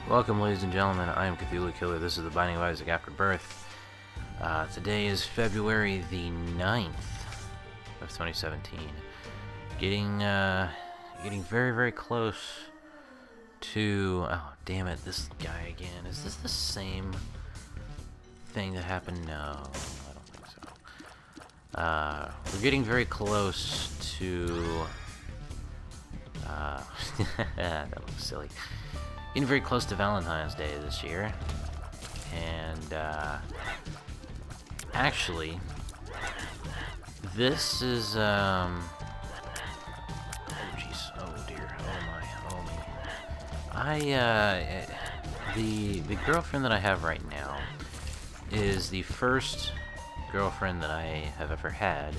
Welcome, ladies and gentlemen. I am Ktulukiller. This is the Binding of Isaac After Birth. Today is February the 9th of 2017. Getting very, very close to... Oh, damn it, this guy again. Is this the same thing that happened? No, I don't think so. We're getting very close to... that looks silly. Getting very close to Valentine's Day this year, and actually, this is oh jeez, oh dear, oh me. The girlfriend that I have right now is the first girlfriend that I have ever had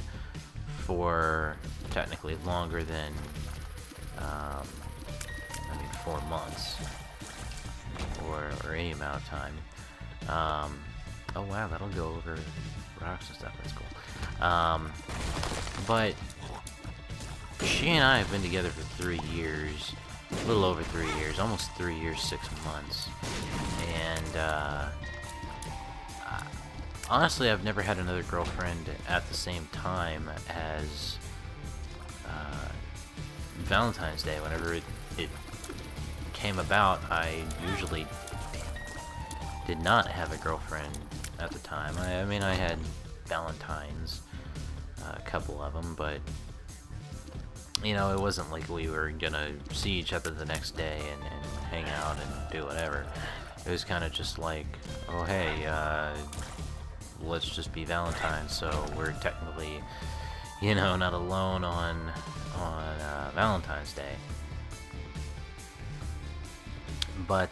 for technically longer than 4 months. Or any amount of time. Oh wow, that'll go over rocks and stuff. That's cool. But she and I have been together for 3 years, a little over 3 years, almost 3 years, 6 months. And honestly, I've never had another girlfriend at the same time as Valentine's Day. Whenever it came about, I usually did not have a girlfriend at the time. I mean, I had Valentines, a couple of them, but you know, it wasn't like we were gonna see each other the next day and hang out and do whatever. It was kind of just like, oh hey, let's just be Valentines, so we're technically, you know, not alone on Valentine's Day. But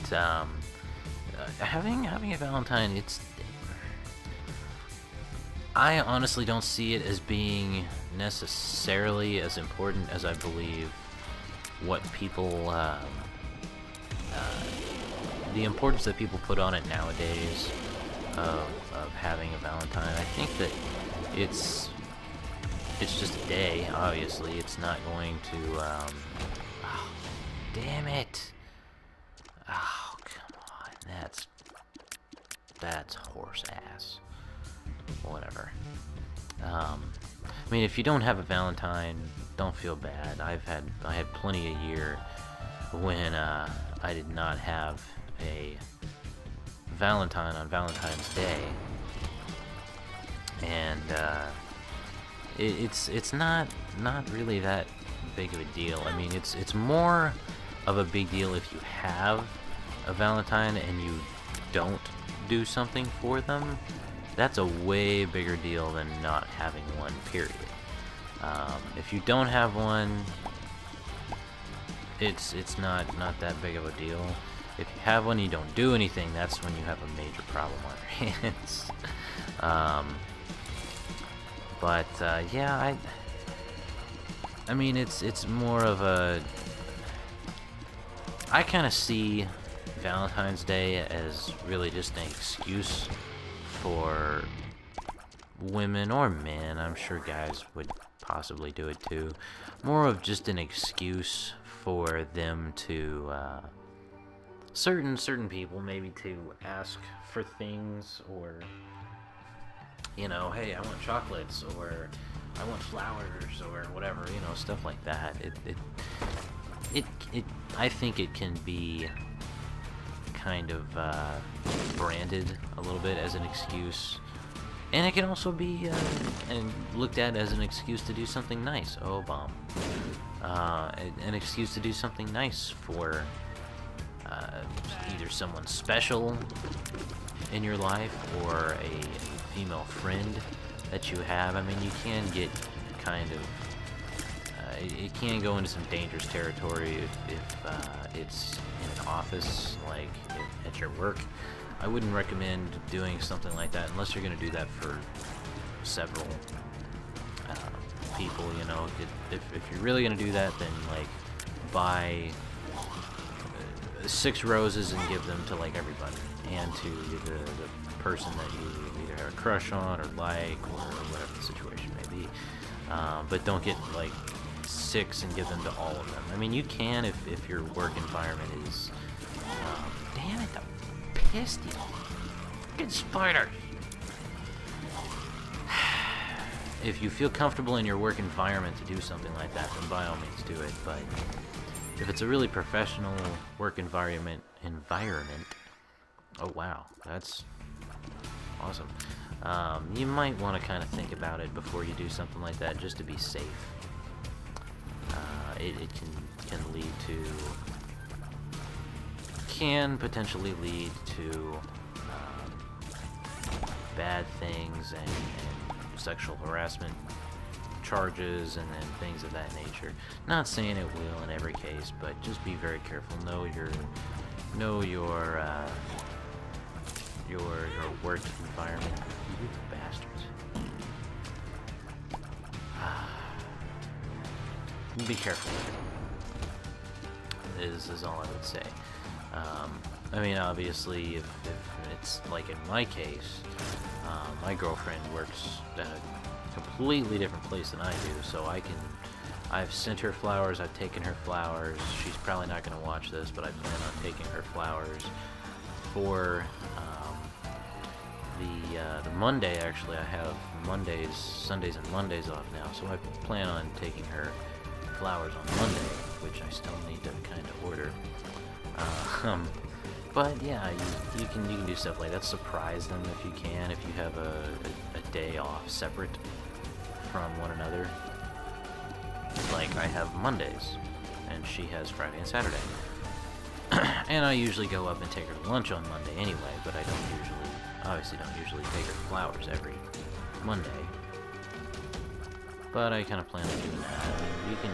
having a Valentine, I honestly don't see it as being necessarily as important as I believe what people the importance that people put on it nowadays of having a Valentine. I think that it's just a day. Obviously, it's not going to oh, damn it. Oh, come on. That's horse ass. Whatever. I mean, if you don't have a Valentine, don't feel bad. I had plenty a year when I did not have a Valentine on Valentine's Day. And it's not really that big of a deal. I mean, it's more of a big deal if you have a Valentine and you don't do something for them. That's a way bigger deal than not having one, period. If you don't have one, it's not that big of a deal. If you have one and you don't do anything, that's when you have a major problem on your hands. Yeah, I mean, it's more of a... I kind of see Valentine's Day as really just an excuse for women or men. I'm sure guys would possibly do it too. More of just an excuse for them to certain people maybe to ask for things, or you know, hey, I want chocolates, or I want flowers, or whatever, you know, stuff like that. I think it can be kind of branded a little bit as an excuse, and it can also be looked at as an excuse to do something nice. Oh, bomb! An excuse to do something nice for either someone special in your life or a female friend that you have. I mean, you can get kind of it can go into some dangerous territory if it's in an office, like at your work. I wouldn't recommend doing something like that unless you're going to do that for several people, you know. If you're really going to do that, then like buy 6 roses and give them to like everybody, and to the person that you either have a crush on or like, or whatever the situation may be. But don't get like 6 and give them to all of them. I mean, you can if your work environment is pissed. These fucking spiders. If you feel comfortable in your work environment to do something like that, then by all means do it. But if it's a really professional work environment, oh wow, that's awesome. You might want to kind of think about it before you do something like that, just to be safe. It can potentially lead to bad things and sexual harassment charges and things of that nature. Not saying it will in every case, but just be very careful. Know your work environment. You bastards. Be careful. Is all I would say. I mean, obviously, if it's like in my case, my girlfriend works at a completely different place than I do, so I've sent her flowers, I've taken her flowers. She's probably not going to watch this, but I plan on taking her flowers for the Monday. Actually, I have Sundays and Mondays off now, so I plan on taking her flowers on Monday, which I still need to kind of order. But yeah, you can do stuff like that. Surprise them if you can. If you have a day off separate from one another. Like I have Mondays, and she has Friday and Saturday. And I usually go up and take her to lunch on Monday anyway. But I obviously don't usually take her flowers every Monday. But I kind of plan on doing that. I mean, you can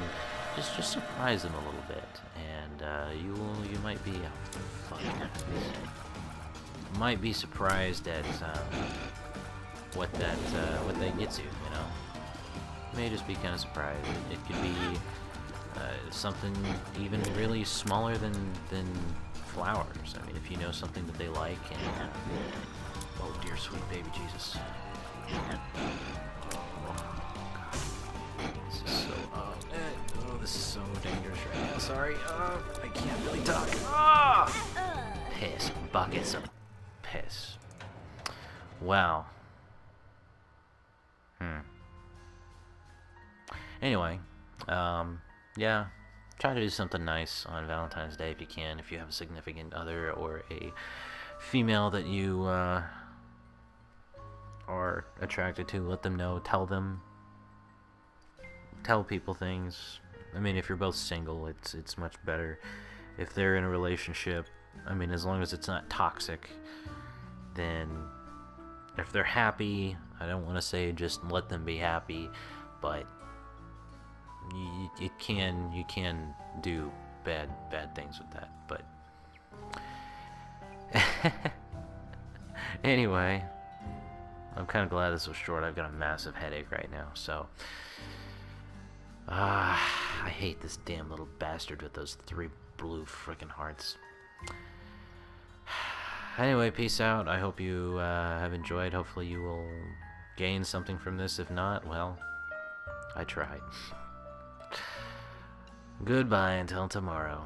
just surprise them a little bit, and you might be might be surprised at what that gets you. You know, you may just be kind of surprised. It could be something even really smaller than flowers. I mean, if you know something that they like, and oh dear sweet baby Jesus. This is so dangerous right now. Sorry, I can't really talk. Piss. Buckets of piss. Wow. Anyway, yeah, try to do something nice on Valentine's Day if you can, if you have a significant other or a female that you are attracted to. Let them know. Tell people things. I mean, if you're both single, it's much better. If they're in a relationship, I mean, as long as it's not toxic, then if they're happy, I don't want to say just let them be happy, but you can do bad things with that. But anyway, I'm kind of glad this was short. I've got a massive headache right now, so I hate this damn little bastard with those 3 blue frickin' hearts. Anyway, peace out. I hope you have enjoyed. Hopefully you will gain something from this. If not, well, I tried. Goodbye until tomorrow.